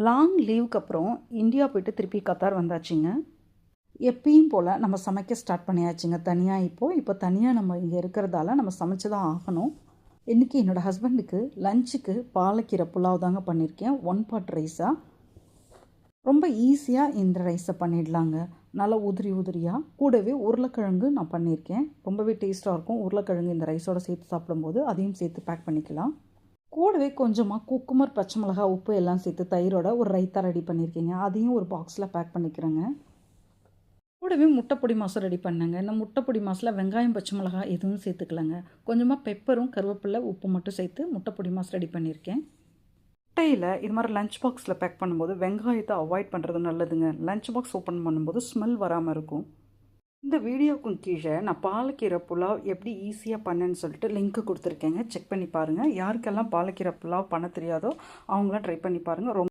Long லீவுக்கு அப்புறம் India போயிட்டு திருப்பி கத்தார் வந்தாச்சுங்க. எப்பயும் போல் நம்ம சமைக்க ஸ்டார்ட் பண்ணியாச்சுங்க தனியாக. இப்போ தனியாக நம்ம இங்கே இருக்கிறதால நம்ம சமைச்சு தான் ஆகணும். இன்றைக்கி என்னோடய ஹஸ்பண்டுக்கு லஞ்சுக்கு பாலக்கீரை புலாவ் தாங்க பண்ணியிருக்கேன். 1 பாட் ரைஸாக. ரொம்ப ஈஸியாக இந்த ரைஸை பண்ணிடலாங்க. நல்லா உதிரியாக. கூடவே உருளைக்கிழங்கு நான் பண்ணியிருக்கேன். ரொம்பவே டேஸ்ட்டாக இருக்கும். உருளைக்கிழங்கு இந்த ரைஸோடு சேர்த்து சாப்பிடும்போது அதையும் சேர்த்து பேக் பண்ணிக்கலாம். கூடவே கொஞ்சமாக குக்குமர், பச்சை மிளகா, உப்பு எல்லாம் சேர்த்து தயிரோட ஒரு ரைத்தா ரெடி பண்ணியிருக்கேங்க. அதையும் ஒரு பாக்ஸில் பேக் பண்ணிக்கிறேங்க. கூடவே முட்டைப்பொடி மாசம் ரெடி பண்ணேங்க. இந்த முட்டைப்பொடி மாசில் வெங்காயம், பச்சை மிளகா எதுவும் சேர்த்துக்கலங்க. கொஞ்சமாக பெப்பரும் கருவேப்பிலை உப்பு மட்டும் சேர்த்து முட்டைப்பொடி மாஸ் ரெடி பண்ணியிருக்கேன். முட்டையில் இது மாதிரி லஞ்ச் பாக்ஸில் பேக் பண்ணும்போது வெங்காயத்தை அவாய்ட் பண்ணுறது நல்லதுங்க. லஞ்ச் பாக்ஸ் ஓப்பன் பண்ணும்போது ஸ்மெல் வராமல் இருக்கும். இந்த வீடியோக்கும் கீழே நான் பாலக்கீரை புலாவ் எப்படி ஈஸியாக பண்ணேன்னு சொல்லிட்டு லிங்க்கு கொடுத்துருக்கேங்க. செக் பண்ணி பாருங்கள். யாருக்கெல்லாம் பாலக்கீரை புலாவ் பண்ண தெரியாதோ அவங்களாம் ட்ரை பண்ணி பாருங்கள்.